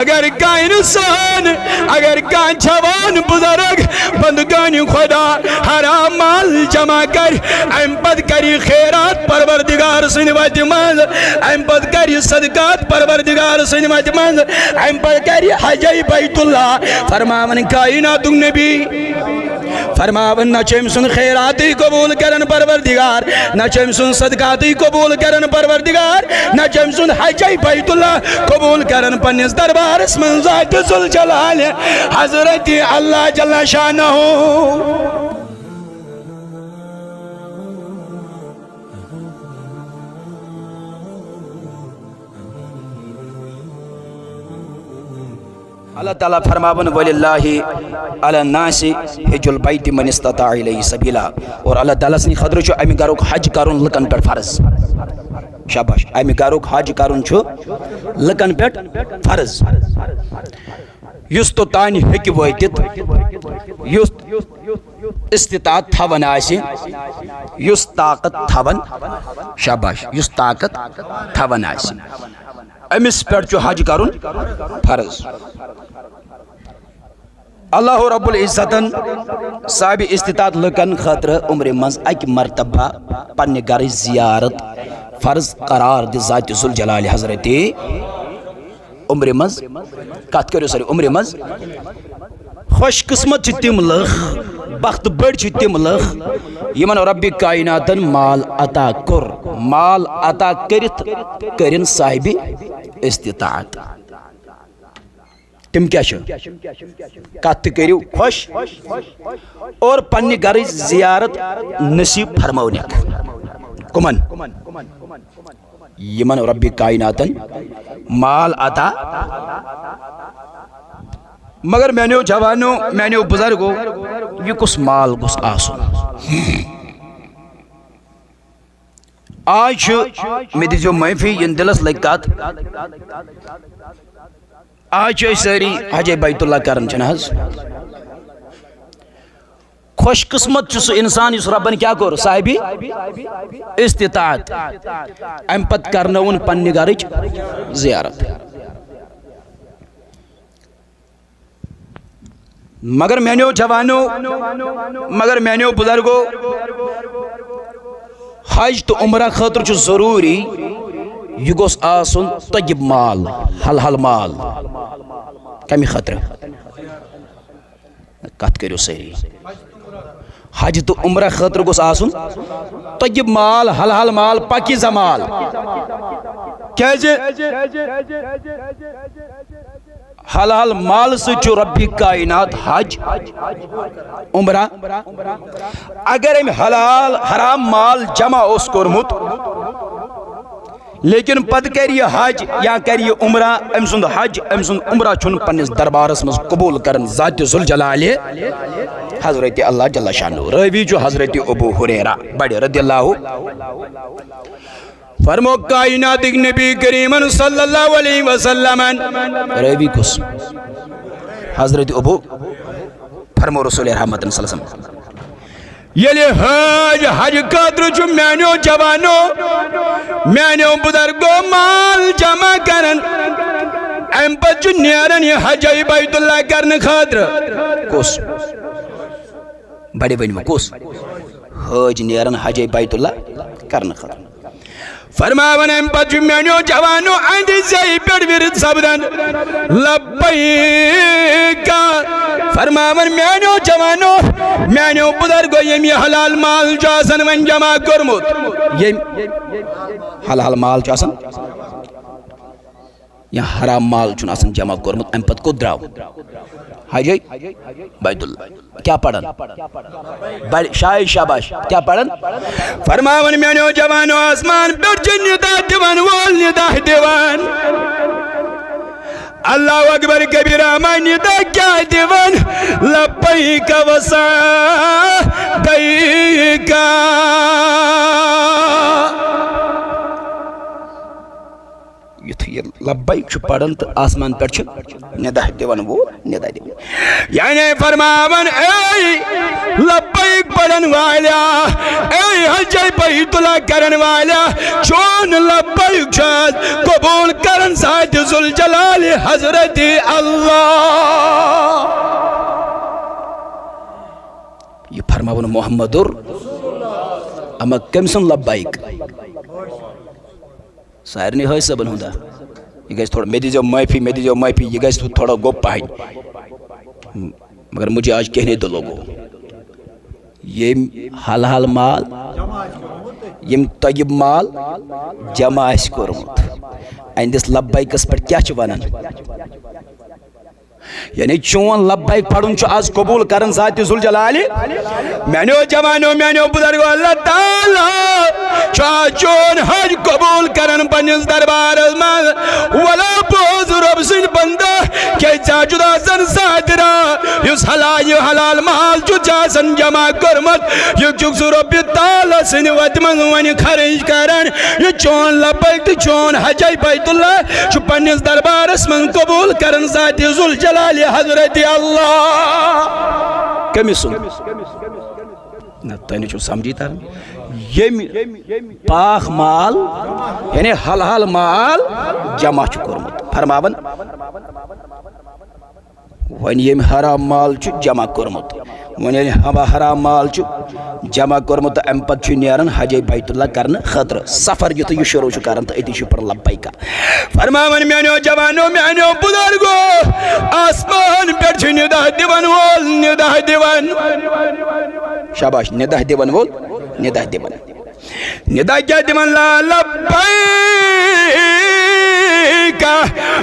اگر کا انسان اگر کا جوان بزرگ بندگان خدا حرام مال جمع کر ام پت کری خیرات پروردگار سن وجہ من ام پت کری صدقات پروردگار سن وجہ من ام پت کری حج بیت اللہ فرماون کائنات نبی فرماون نہ چم سن خیراتی قبول کرن پروردگار نہ چم سن صدقاتی قبول کرن پروردگار نہ چم سن حج بیت اللہ قبول کرن پنس دربار من ذات ذوالجلال حضرت اللہ جل شانہ اللہ تعالیٰ فرماون وَلِلَّهِ عَلَى النَّاسِ حِجُّ الْبَيْتِ مَنِ اسْتَطَاعَ إِلَيْهِ سَبِيلًا اور اللہ تعالیٰ سنی خطر چھو امی گھرک حج کرن لکن پر فرض شاباش امی گھرک حج کرن چھو لکن پر فرض یس تو تانی ہکی ویتت یس استطاعت تھون آسی یس طاقت تھون شاباش یس طاقت تھون آسی امس پر چھو حج کرن فرض اللہ رب العزتن صاحب استطاعت لکن خطر عمر منز اک مرتبہ پنہ گھر زیارت فرض قرار دی ذات ذوالجلال حضرت عمر منز کت کرو سر عمر منز خوش قسمت چھ تم لخ بخت بڑ چھ تم لخ یمن رب کائناتن مال عطا کر مال عطا کرت کرن صاحب استطاعت تم کیا کت کرو خوش اور پنہ گھر زیارت نصیب فرمونک کمن یمن رب کائناتن مال عطا مگر میں نے جوانو میں نے بزرگو یہ کس مال گس آسن آج میں دیجو محفی ین دلس لگتات آج ساری حج بیت اللہ کرن چنہز خوش قسمت چس انسان اس ربن کیا کر صاحبی استطاعت ام پت کرنون پنہ گھرچ زیارت مگر میں نے جوانو مگر میں نے بزرگو حج تو عمرہ خاطر چھ ضروری یہ گوس آسن طیب مال حلال مال کمی خطر کت کرو سہی حج تو عمرہ خاطر گوس آسن طیب مال حلال مال پاکیزہ مال کیجے حلال مال سے جو ربی کائنات حج عمرہ اگر ہم حلال حرام مال جمع اس کرمت لیکن پت کریے حج یا کریے عمرہ ام سند حج ام سند عمرہ چھن پنس دربارس مز قبول کرن ذات ذوالجلال حضرت اللہ جل شانہ راوی جو حضرت ابو ہریرہ بڑے رضی اللہ فرمو کائنات نبی کریم صلی اللہ علیہ وسلم راوی کس حضرت ابو فرمو رسول رحمت صلی اللہ علیہ وسلم یلی حج قدر چو مینیو جوانو مینیو بزرگو مال جمع کرن ام پت چو نیرن یہ حج بیت اللہ کرن خاطر کس بڑے بنی کس حج نیرن حج بیت اللہ کرن خاطر فرماون ام پت چو مینیو جوانو اندی زی پیڑ ورد سبدن لبیکا فرماون مینیو جوانو مینیو بزرگو یمی حلال مال جاسن من جمع کرمت یم حلال مال جاسن یا حرام مال چون آسن جمع کرمت ام پت کو دراو حجی بیت اللہ کیا پڑھن شاہی شاباش کیا پڑھن فرماون مینیو جوانو آسمان پر جن ندا دیوان وال ندا دیوان اللہ اکبر کبیرہ من ندا کیا دیوان لبیک وسا دیکا یُتھُے یہِ لبیک چھُ پران تہٕ آسمان پٮ۪ٹھ چھُ نِدا دِوان وول نِدا دِوان یعنی فرماوان اے لبیک پرن والا اے حج بیت اللہ کرن والا چون لبیک چھُ قبول کرن ذات ذوالجلال حضرت اللہ یہ فرماون محمد اما کم سن لبیک سارنی ہے صبن ہوں یہ گھس تھوڑا میں دیجو معافی یہ گھس تھوڑا گو پہن مگر مجھے آج کہنے دو لوگوں یہ حلال مال یم طیب مال جمع اس کورمت اندس لبیکس پر کیا چھ ونان یعنی چون لبیک پڑھن چھ آج قبول کرن ذات ذوالجلال میانو جوانو میانو بزرگو اللہ تعالی چون حج قبول کرن پنس دربار من ولا بوز رب سن بندہ کہ جدا سن ساترا یس حلال مال چھ جاسن جمع کرمت یہ چھ رب تعالی سن وت من ون خرچ کرن یہ چون لبیک چون حج بیت اللہ چھ پنس دربار من قبول کرن ذات ذوالجلال حضرت اللہ کمی سن نہ تین چھو سمجھی تر یہ پاک مال یعنی حلال مال جمع چھو کرمت فرماون ون یم حرام مال چھو جمع کرمت ون حرام مال چھو جمع کرمت ام پت چھو نیرن حج بیت اللہ کرن خطر سفر یتھ یہ شروع چھو کرن تو ایتی چھو پر لبیک فرماون میانو جوانو میانو بزرگو آسمان پر چھو ندا دیوان وول ندا دیوان شاباش ندا دیوان وول ندا دیوان ندا کیا دیوان لا لبیک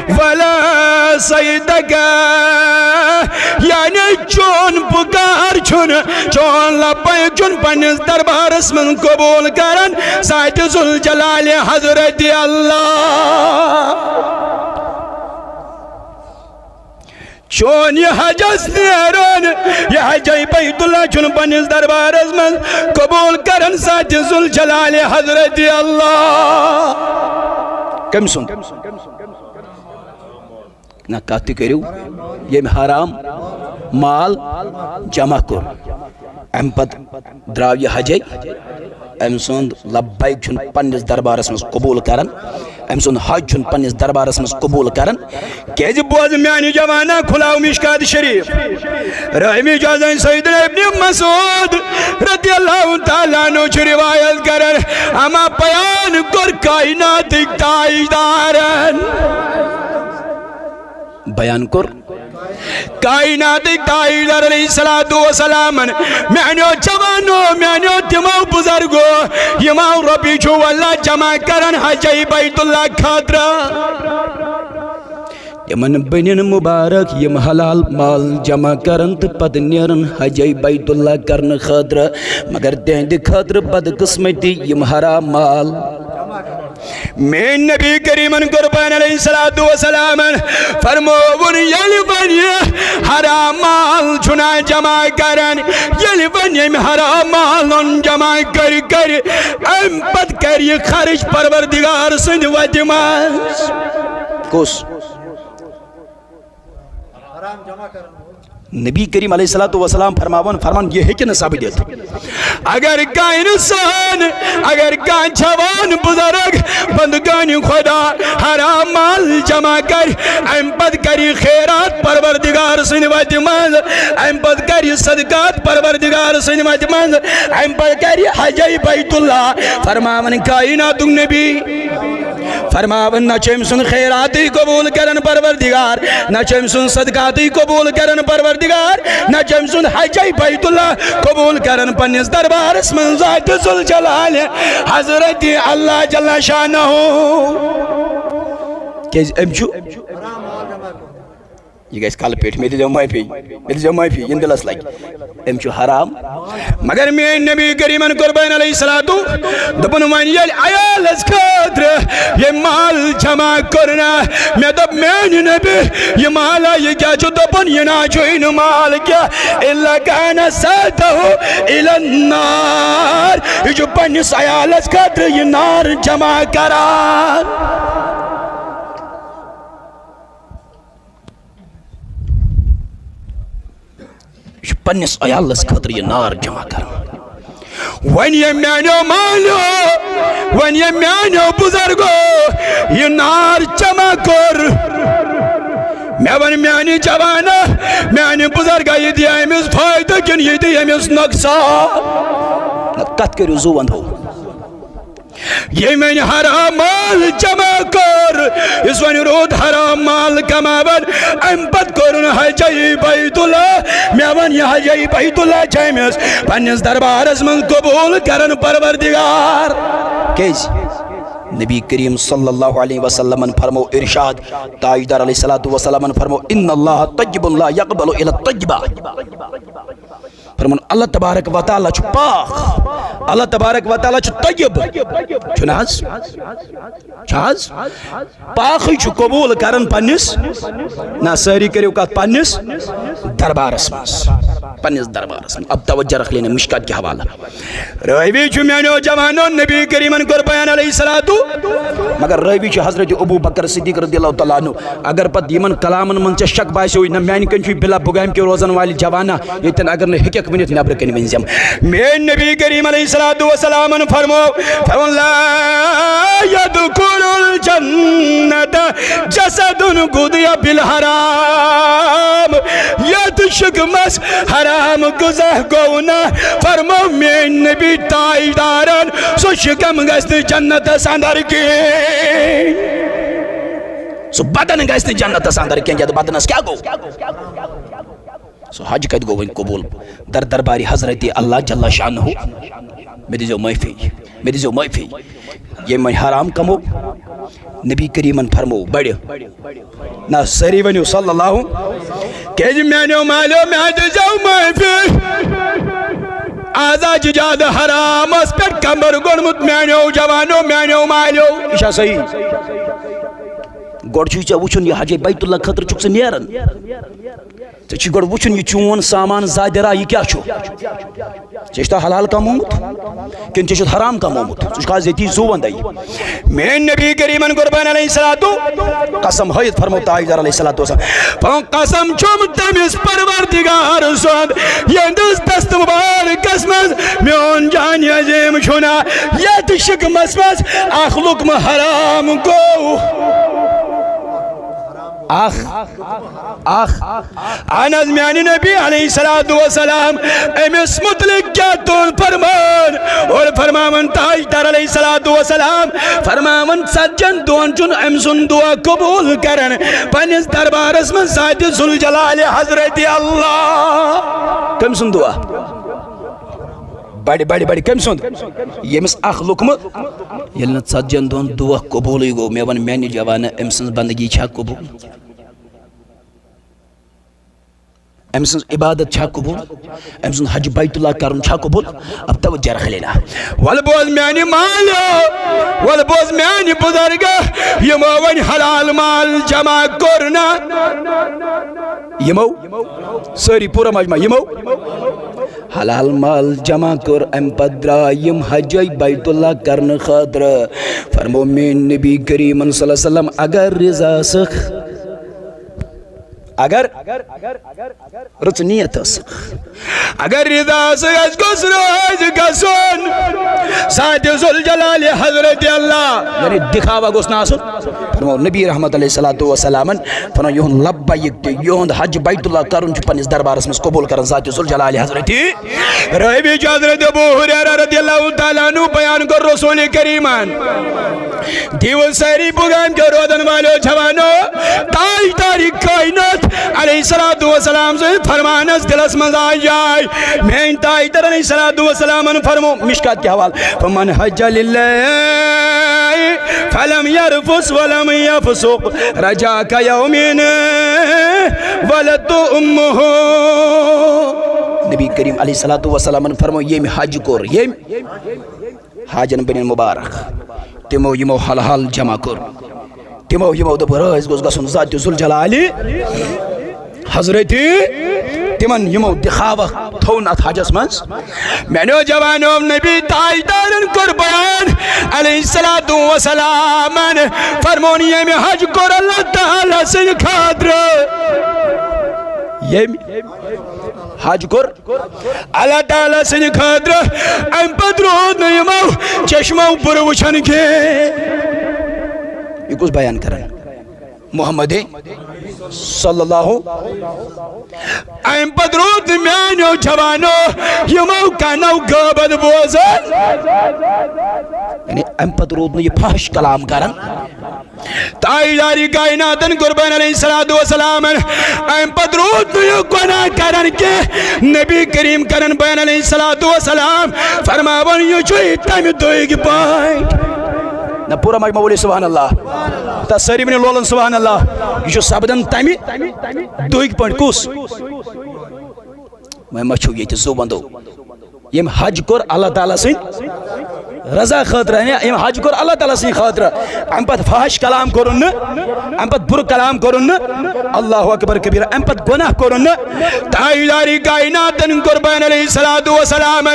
ولا سیدک یعنی چون پکار چون لبیک چون پنس دربارس من قبول کرن ذات ذوالجلال حضرت اللہ چون یہ حجس نیرن یہ حج بیت اللہ چون پنس دربارس من قبول کرن ذات ذوالجلال حضرت اللہ کم سن نہ کہتی کریو یہ حرام مال جمع کر ام پت دراو یہ حج ام سند لبیک چھن پنس دربارس من قبول کرن ام سند حج چھن پنس دربارس من قبول کرن کیج بوز میانی جوانا کھلاو مشکات شریف رحمی جازن سیدنا ابن مسعود رضی اللہ تعالیٰ عنہ چھ روایت کرن اما بیان کر کائنات تاجدارن بیان کر کائنات تاجدار علیہ السلام میانو جوانو میانو تمو بزرگو یمو ربی چھو اللہ جمع کرن حج بیت اللہ خاطرہ یمن بنین مبارک یم حلال مال جمع کرن تو پت نیرن حج بیت اللہ کرن خاطرہ مگر تہند خاطر بد قسمتی یم حرام مال میں نبی کریمن قربان علیہ السلام فرمون یلون حرام مال چھنا جمع کرن یلون حرام مال جمع کر ام پت کر یہ خرچ پروردگار سند وجماز کس حرام جمع کرن نبی کریم علیہ السلام یہ ہے کہ نصاب دیتا اگر کا انسان اگر کا جوان بزرگ بندگان خدا حرام مال جمع کر ام پت کری خیرات پروردگار سن وجہ من ام پت کری صدقات پروردگار سن وجہ من ام پت کری حج بیت اللہ فرماون کائنات نبی فرماون نہ چم سن خیراتی قبول کرن پروردگار نہ چم سن صدقاتی قبول کرن پروردگار نہ چم سن حج بیت اللہ قبول کرن پنس دربارس من ذات ذوالجلال حضرت اللہ جل شانہ کیز امچو یہ گیس کال پیٹ میں دیجو معافی یہ دلس لگ امچو حرام مگر میں نبی کریمن قربان علیہ السلام دپن وان یل عیالس خاطر یہ مال جمع کرنا میں دب میں نبی یہ مالا یہ کیا چھو دپن یہ نا چھو ان مال کیا اللہ کانا ساتھو الى النار یہ جو پنس عیالس خاطر یہ نار جمع کران پنس عیالس خاطر یہ نار جمع کر ون یہ میانو مالو ون یہ میانو بزرگو یہ نار جمع کر میں ون میانی جوانا میانی بزرگا یہ دیا امس فائدہ کن یہ دیا امس نقصان کت کرو زو وند ہو یہ میں نے حرام مال جمع کر اس ون رود حرام مال کماون امپت کرن حجی بیت اللہ میں ون یہ حجی بیت اللہ چیمس پنس دربارس من قبول کرن پروردگار کیس نبی کریم صلی اللہ علیہ وسلم فرمو ارشاد تاجدار علیہ السلام فرمو ان اللہ طیب لا یقبل الا الطیبہ فرمان اللہ تبارک و تعالی چھ پاک اللہ تبارک و تعالی چھ طیب چھناز چھاز پاک چھ قبول کرن پنس نا ساری کریو کات پنس دربارس پنس دربارس اب توجہ رکھ لینے مشکات کی حوالہ رویوی چھ میانو جوانو نبی کریمن کر بیان علیہ السلام مگر رویوی چھ حضرت ابو بکر صدیق رضی اللہ تعالیٰ عنہ اگر پت یمن کلامن من چھ شک باعث ہوئی نا میانی کنچوی بلا بگائم کے روزن والی جوانا یہ اگر نے حکیق منیت نبر کنی منزیم میں نبی کریم علیہ السلام فرمو لا يدخل الجنت جسد قضی بالحرام ید شکمس حرام گزہ گونا فرمو میں نبی تائیدارن سو شکم گست جنت ساندر کی سو بدن گست جنت ساندر کی جد بدنس کیا گو سو حج کد گو ون قبول در درباری حضرت اللہ جل شانہ میں دیزو معافی یہ میں حرام کمو نبی کریمن فرمو بڑے نا سری ونیو صلی اللہ کہ جی میں نے مالو میں دیزو معافی آزا ججاد حرام اس پر کمبر گرمت میں نے جوانو میں نے مالو اشا صحیح گوڑ چوچا وچن یہ حج بیت اللہ خطر چک سے نیرن چی گوڑ وچن یہ چون سامان زائدرہ یہ کیا چھو چیشتا حلال کا مومت کن چیشت حرام کا مومت چیشتا زیتی زوان دائی میں نبی کریمن قربان علیہ السلام قسم حید فرموتا آئیدار علیہ السلام قسم چوم تمیز پروردگار سوند یہ دست مبارک قسمت میون جانی عظیم چھونا یہ تشک مسمس اخلق میں حرام کو آناز میانی نبی علیہ السلام امس مطلق کیا تون فرمان اور فرمامن تاجدار علیہ السلام فرمامن سجن دون چون امسن دعا قبول کرن پنس دربارس من ذات ذوالجلال حضرت اللہ کم سن دعا بڑی کم سن یمس اخ لکم یلن سجن دون دعا قبول گو میں ون میانی جوانا امسن بندگی چھا قبول امسن عبادت چھا قبول امسن حج بیت اللہ کرن چھا قبول اب توجہ رکھ لینا والبوز میانی مالو والبوز میانی بزرگا یمو ون حلال مال جمع کرنا یمو ساری پورا مجمع یمو حلال مال جمع کر ام پدرا یم حج بیت اللہ کرن خاطر فرمو میں نبی کریم صلی اللہ علیہ وسلم اگر رضا سخ اگر رت نیت اگر رضا سخ گس روز گسون ذات ذوالجلال حضرت اللہ یعنی دکھاوا گوس ناسن فرمو نبی رحمت علیہ السلام فرمو یہن لبیک یہن حج بیت اللہ کرن چھ پنس دربارس مس قبول کرن ذات ذوالجلال حضرت روی حضرت ابو ہریرہ رضی اللہ تعالیٰ عنہ بیان کر رسول کریمان دیو ساری بغام کے رودن والو جوانو تاجدار کائنات علیہ السلام سے فرمانس دلس مزا جائے میں تاجدار علیہ السلام فرمو مشکات کے حوال فمن حج للہ فلم يرفس ولم يفسق رجاك يومين ولد امه نبی کریم علیہ السلام فرمو یہ میں حج کور یہ حاجن بن مبارک تمو یمو حلال جمع کر تمو یمو دب رئیس گوز گسن ذات ذوالجلال حضرت تمن یمو دخاوہ تھون ات حجس منز میں نو جوانو نبی تاجدارن قربان علیہ السلام فرمونی میں حج کر اللہ تعالی سے خاطر یم حج کور اللہ تعالیٰ سن خاطر ام پتہ رود نمو چشمو بر وچھن کے یہ کس بیان کرن محمد صلی اللہ ام پتہ رود میانو جوانو یمو کنو غیبت بوزن یعنی ام پتہ رود یہ فحش کلام کرن تاجداری کائناتن قربان علیہ السلام ام پتہ رود یہ گناہ کرن کے نبی کریم کرن بیان علیہ السلام فرماون یہ چھوئی تم دوئی پائٹ نا پورا مجمع بولی سبحان اللہ تا ساری بنی لولن سبحان اللہ یہ چھو سبدن تمی دوئی پائٹ کس میں مچھو یہ زو بندو یم حج کر اللہ تعالیٰ سن رضا خاطر ہے یم حج کر اللہ تعالیٰ سن خاطر ام پت فحش کلام کرن ام پت بر کلام کرن اللہ اکبر کبیر ام پت گناہ کرن تاجداری کائناتن قربان علیہ السلام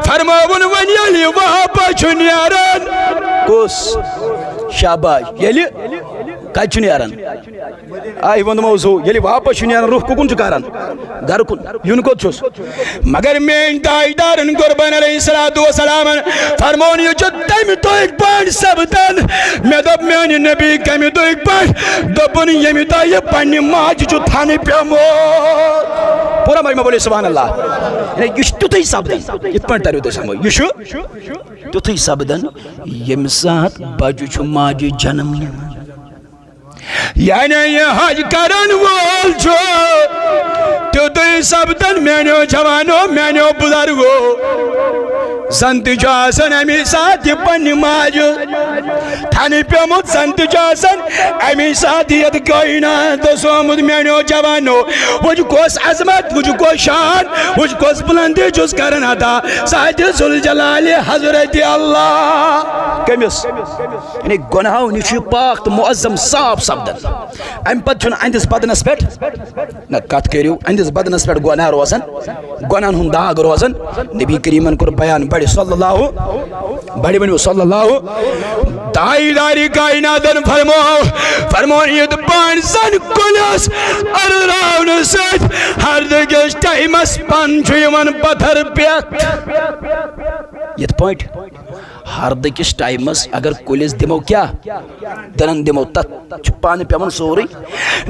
فرماون ونیلی وہاں چھنیارن کس شاباش یلی کت چھنیارن آئی وند موضوع یلی واپس چھنیارن روح کن چکارن گھر کن یون کو چھس مگر میں تاجدارن قربان علیہ السلام فرمون یہ جو تم تو ایک پانڈ سبتن میں دب میں نبی کمی تو ایک پانڈ دبن یمی تا یہ پانی ماج جو تھانے پہ موت پورا مجمع بولی سبحان اللہ یعنی یہ تو تھی سبدن یہ پانڈ تاریو تو سمو یہ تو تھی سبدن یم ساتھ باجو چھو ماجی جنم یعنی یہ حج کرن وول چھو تو تھی سبدن مینو جوانو مینو بزرگو زنت جاسن امی ساتھ یہ پنی ماج تھانی پیمت زنت جاسن امی ساتھ یہ کائنات سومد مینو جوانو وجھ کوس عظمت وجھ کو شان وجھ کوس بلندی جس کرنا تھا ساتھ ذوالجلال حضرت اللہ کمیس یعنی گناہو نیچی پاک تو معظم صاف سبدن ام پت چھن اندس بدنس پیٹ نہ کت کریو اندس بدنس پیٹ گناہ روزن گناہن ہن داغ روزن نبی کریمن کر بیان بڑی صلی اللہ بڑی بنی صلی اللہ تاجداری کائناتن فرمون یہ پان سن کلس ارراون ست ہر دگش ٹائمس پن چھویون پتھر پیت یہ پوائنٹ ہر دکس ٹائمس اگر کلس دمو کیا دنن دمو تت پانی پیمن سوری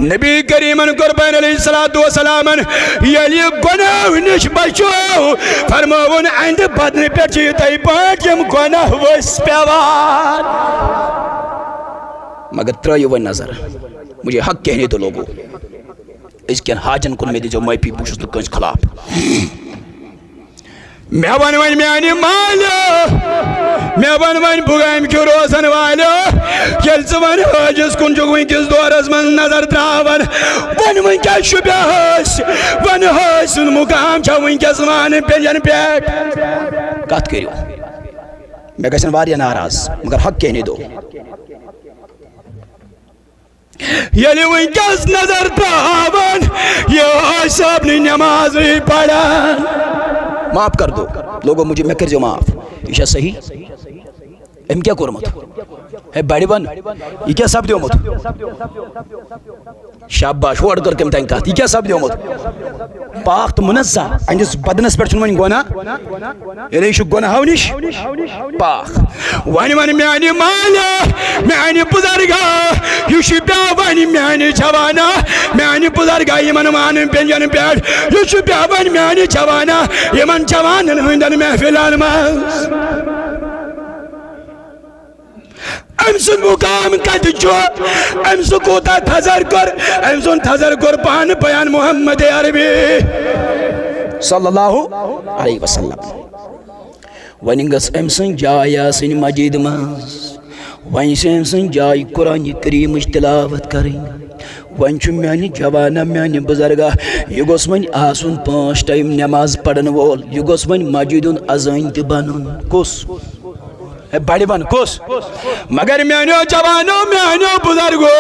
نبی کریمن قربان علیہ السلام یلی گناہ نش بچو فرماون اند بدن پہ چیتے پاٹ یم گناہ وس پیوان مگر ترائیو وہ نظر مجھے حق کہنے تو لوگو اس کے حاجن کن میں دی جو مائی پی پوچھس نکنس خلاف میں ون میانی مالو میں ون بغام کی روزن والو یل ون حاجس کن جو ونکس دورس من نظر تراون ون کیا شبہ حس ون حس مقام چھ ونکس مان پین پیٹ کت کریو میں گژھن واریاہ ناراض مگر حق کہنے دو یلی ونکس نظر تراون یہ حس اپنی نماز پڑھان معاف کر دو لوگوں مجھے میں کر جو معاف یہ صحیح ام کیا کرمت ہے بڑی بن یہ کیا سب دیو مت شاباش وڑ کر کم تنکات یہ کیا سب دیو مت پاک تو منزہ انجس بدنس پر چنوانی گونا یعنی شو گونا ہونیش پاک وانی میانی مالا میانی بزرگا یوشی پیا وانی میانی جوانا میانی بزرگا یمن مانی پینجان پیڑ یوشی پیا وانی میانی جوانا یمن جوانن ہوندن محفلان ماز امسن مقام کت جو امسن کوتا تھزر کر امسن تھزر کر پان بیان محمد عربی صلی اللہ علیہ وسلم ونگس امسن جایا سن مجید ماز ون سے امسن جائی قرآن کریم تلاوت کریں ون چھ میانی جوانا میانی بزرگا یہ گوس ون آسن 5 ٹائم نماز پڑھن وول یہ گوس ون مسجد اذان تہ بنن کس بڑی بن کس مگر میانو جوانو میانو بزرگو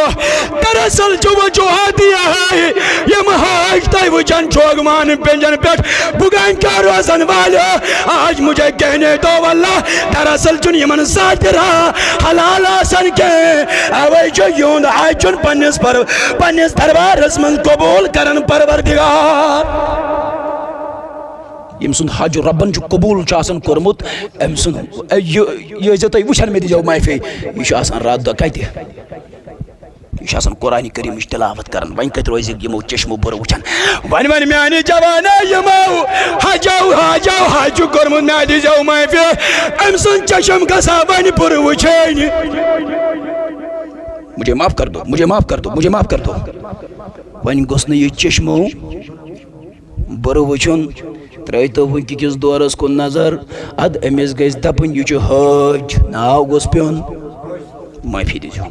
دراصل جو وجوہات یہ ہے یم آج تو وچن چوگمان پنجن پیٹ بگان کیا روزن والا آج مجھے کہنے دو واللہ دراصل چن یمن ساترہ حلال آسن کے اوے جو یون آج چن پنس دربار رسمن قبول کرن پروردگار یم سن حج ربن جو قبول چاسن کرمت ام سن یہ زتائی وشن میں دی جو مائفی یہ آسان رات دو کہتی یہ آسان قرآن کریم تلاوت کرن وین کت روزی یمو چشمو بر وچن ون میانی جوانا یمو حج کرمت میں دی جو مائفی ام سن چشم گسا ون بر وچن مجھے معاف کر دو مجھے معاف کر دو مجھے معاف کر دو ون گوس یہ چشمو بر وچن ترائیتو ونکی کس دورس کو نظر اد امیز گیس دپن یہ حج ناو گوس پیون معافی دیجو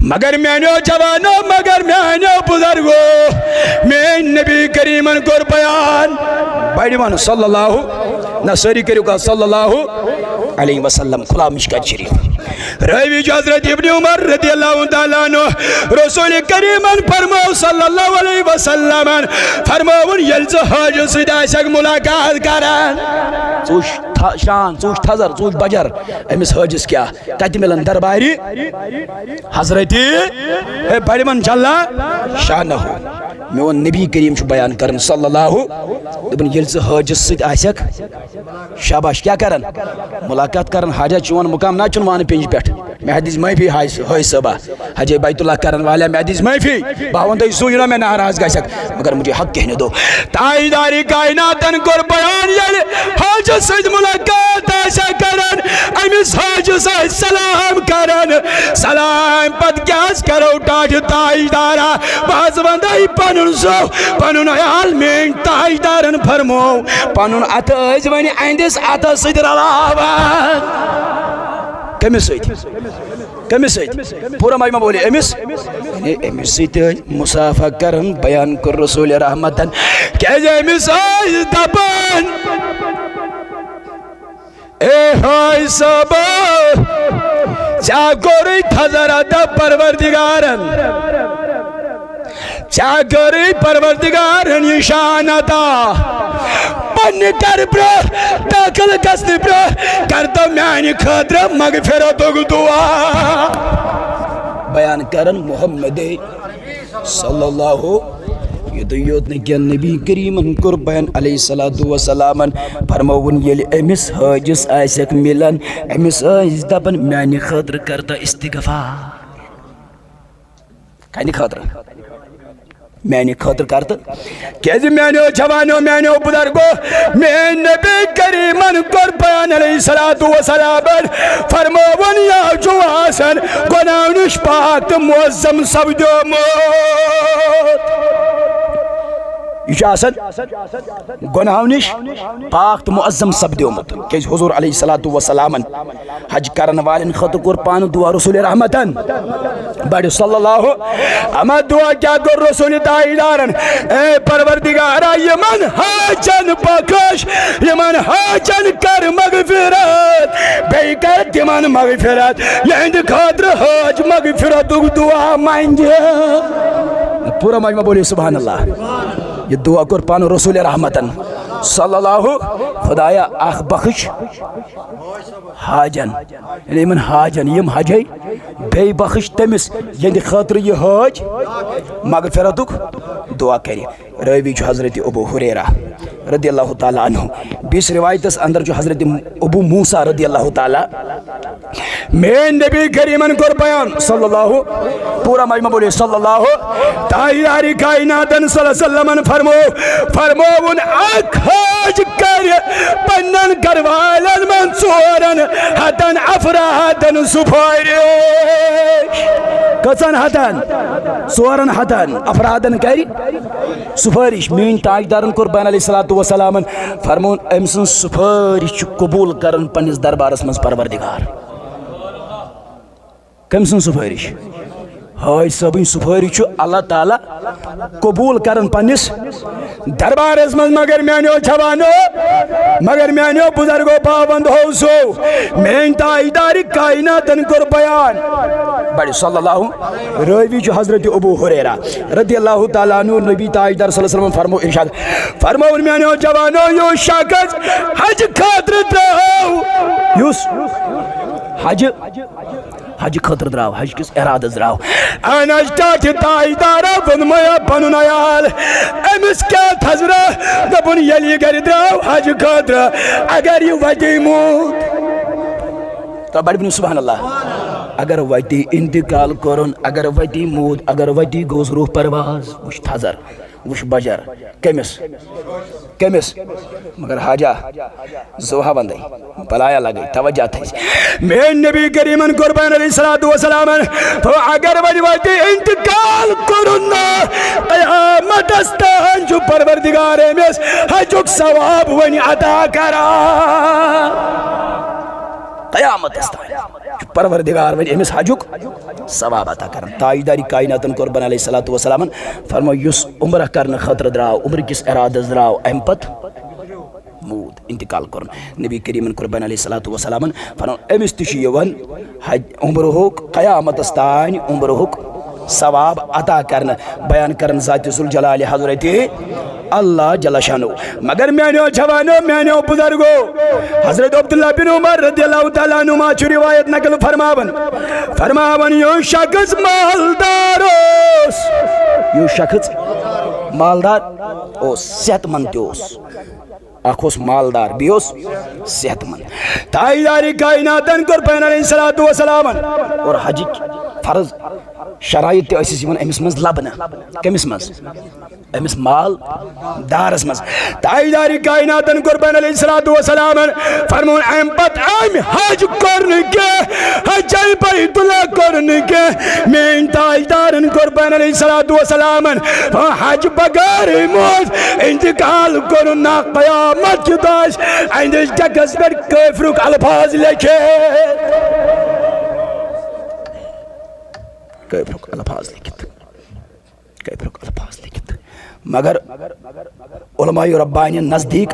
مگر میانو جوانو مگر میانو بزرگو میں نبی کریمن کر بیان بائیڈیوان صلی اللہ نصری کریو کا صلی اللہ علیہ وسلم کھلا مشکات شریف روی جو حضرت ابن عمر رضی اللہ تعالیٰ عنہ رسول کریمن فرماؤ صلی اللہ علیہ وسلم فرماؤن یلز حاج صدا شک ملاقات کرن سوش شان سوش تھزر سوش بجر امیس حاجس کیا کہتی ملن درباری حضرت بڑی من جلہ شانہ میں وہ نبی کریم چھو بیان کرن صلی اللہ دبن یلز حاجس صدا آسک شاباش کیا کرن ملاقات کرن حاجہ چون مقام نا چنوان پینج پیٹھ میں حدیث محفی ہوئی صبح حج بیت اللہ کرن والا میں حدیث محفی باون تو سوئینا میں ناراض گئی سک مگر مجھے حق کہنے دو تائیداری کائناتن کر بیان یل حاج سید ملاقات ایسا کرن امیس حاج سید سلام کرن سلام پت کیاس کرو ٹاج تائیدارا باز بندائی پنن سو پنن ایال میں تائیدارن فرمو پنن اتاز ونی ایندس اتاز سید رلاوان کمیس سید پورا مائمہ بولی امیس سید مسافہ کرن بیان کر رسول رحمتن کیجے امیس آئی دبن اے ہائی سبا چاکوری تھزرہ دا پروردگارن چاکوری پروردگارن یشانتا پنی کر برو تاکل کسنی برو کرتا میانی خطر مغفرتو دعا بیان کرن محمد صلی اللہ یہ تو یوت نے کیا نبی کریم کر بیان علیہ السلام فرمون یل امس حاجس آسک ملن امس آس دپن میانی خطر کرتا استغفار کانی خطر میانی خطر کرتا کیازی میانیو جوانو میانیو بزرگو میں نبی کریمن کر بیان علیہ السلام فرمون یا جو آسن گناونش پاک معظم سبدو موت یہ آسن گناونش پاک معظم سبدو موت کیز حضور علیہ السلام حج کرن والن خط قربان دعا رسول رحمتن بڑی صلی اللہ اما دعا کیا کر رسول تائیدارن اے پروردگارا یمن حاجن بکش یمن حاجن کر مغفرت بے کر تمن مغفرت یہند خاطر حاج مغفرت دعا مانگے پورا مجمع بولی سبحان اللہ یہ دعا قربان رسول رحمتن صلی اللہ خدایا اخ بخش حاجن یعنی من حاجن یم حجی بے بخش تمس یند خاطر یہ حاج مغفرتک دعا کری روی جو حضرت ابو حریرہ رضی اللہ تعالیٰ عنہ بیس روایت اس اندر جو حضرت ابو موسیٰ رضی اللہ تعالیٰ میں نبی کریمن کر بیان صلی اللہ پورا مجمع بولی صلی اللہ تائیداری کائناتن صلی اللہ علیہ وسلم فرمون اک حاج کر پنن کروالن منصورن حتن افرادن سفارش کسن حتن سورن حتن افرادن کری سفارش مین تاجدارن قربان علیہ السلام فرمون امسن سفارش قبول کرن پنس دربارس مز پروردگار کم سن سفارش ہائی صبن سفاری اللہ تعالیٰ قبول کرن پنس دربارس من مگر میانو جوانو مگر میانو بزرگو پابند ہو سو مین تاجدار کائناتن کر بیان بڑی صلی اللہ راوی جو حضرت ابو ہریرہ رضی اللہ تعالیٰ عنہ نبی تاجدار صلی اللہ علیہ وسلم فرمو ارشاد فرمو میانو جوانو یو شخص حج خاطر درو یوس حج خاطر دراو حج کس ارادہ دراو انج تاج تاجدارا ونمیا پنن عیال امس کیا تھزرا دپن یلی گر دراو حج خاطر اگر یہ وتی موت تو بڑی بن سبحان اللہ اگر وتی انتقال کرن اگر وتی موت اگر وتی گوز روح پرواز وش تھزر وش بجر کمس مگر حاجہ زوہا بندی بلایا لگئی توجہ تھی میں نبی کریمن قربان علیہ السلام تو اگر وجہ انتقال کرنا قیامت استان جو پروردگار امیس حجک ثواب ونی عطا کرا قیامت استان پروردگار ونی امیس حجک ثواب عطا کرن تاجداری کائناتن قربان علیہ السلام فرمو یس عمرہ کرن خطر دراو عمر کس ارادہ دراو امپت موت انتقال کرن نبی کریم قربان علیہ السلام فرمو امس تشی یون عمرہک قیامت استان عمرہک ثواب عطا کرن بیان کرن ذات ذوالجلال حضرت اللہ جل شانو مگر میانو جوانو میانو بزرگو حضرت عبداللہ بن عمر رضی اللہ تعالیٰ عنہما چو روایت نقل فرماون یو شخص مالدار اوس یو شخص مالدار اوس صحت مند اوس اخوس مالدار بیوس صحت مند تاجداری کائناتن قربان علیہ السلام اور حج فرض شرائط تے ایسی سیون امس مز لبنا کمس مز امس مال دارس مز تاجداری کائناتن قربان علیہ السلام فرمون ام پت ام حج کرنے کے حج بیت اللہ کرنے کے میں تاجدارن قربان علیہ السلام حج بغیر موت انتقال کرنا قیامت کی داش اندش جگس پر کفرک الفاظ لکھے کیفرک الفاظ لکھت مگر علماء ربانی نزدیک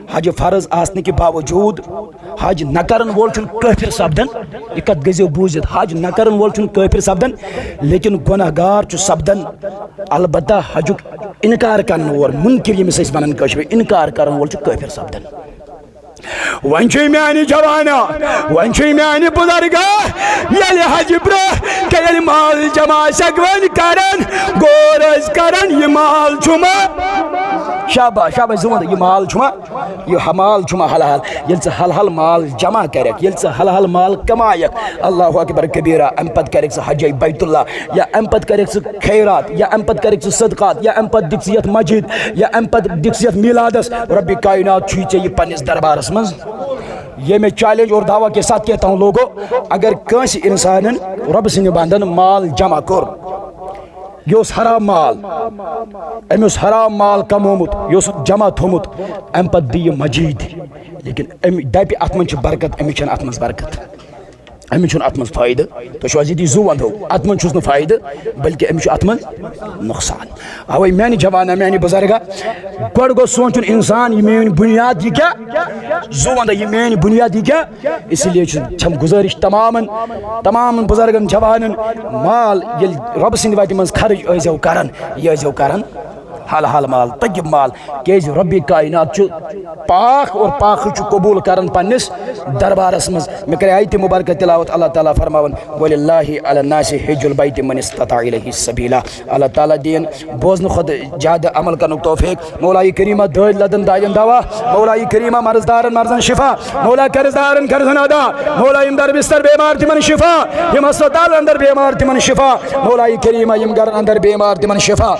حج فرض آسنے کے باوجود حج نکرن وول چھن کافر سپدن یہ کت گزیو بوزت حج نکرن وول چھن کافر سپدن لیکن گناہگار چھ سپدن البتہ حجک انکار کرن وول منکر یمس اس بنن کشف انکار کرن وول چھ کافر سپدن ونچی میانی جوانا ونچی میانی بزرگا یلی حج برہ کہ یلی مال جمع شکون کرن گورز کرن یہ مال چھما شاباش زمان یہ مال چھما یہ مال چھما حلال یل سے حلال مال جمع کرک یل سے حلال مال کمائک اللہ اکبر کبیرہ امپت کرک سے حج بیت اللہ یا امپت کرک سے خیرات یا امپت کرک سے صدقات یا امپت دکسیت مسجد یا امپت دکسیت میلادس رب کائنات چھوچے یہ پنس دربارس مز یہ میں چیلنج اور دعویٰ کے ساتھ کہتا ہوں لوگوں اگر کسی انسان رب سنگ باندن مال جمع کر یہ اس حرام مال اس حرام مال کمومت یہ اس جمع تھومت ام پت دی مجید لیکن دپی اتمن چھ برکت امی چھن اتمن برکت امی چھن اتمن فائدہ تو شو ازیدی زو وندو اتمن چھس نہ فائدہ بلکہ امی چھ اتمن نقصان اوے میانی جوانا میانی بزرگا گوڑ گو سوچن انسان یہ میانی بنیاد یہ کیا زو وندا یہ میانی بنیاد یہ کیا اس لیے چھم گزارش تمام بزرگن جوانن مال یل رب سند وتی من خرچ ازو کرن یہ ازو کرن حلال مال طیب مال کیز رب کائنات پاک اور پاک قبول کرن پنس دربارس مز میں کرے آیت مبارکہ تلاوت اللہ تعالیٰ فرماون وللہ علی الناس حج البیت من استطاع الیہ سبیلا اللہ تعالیٰ دین بوزن خود جاد عمل کرن توفیق مولا کریمہ داد لدن دائن دوا مولا کریمہ مرزدارن مرزن شفا مولا قرضدارن قرضن ادا مولا اندر بستر بیمار تمن شفا یم ہسپتال اندر بیمار تمن شفا مولا کریمہ یم گھر اندر بیمار تمن شفا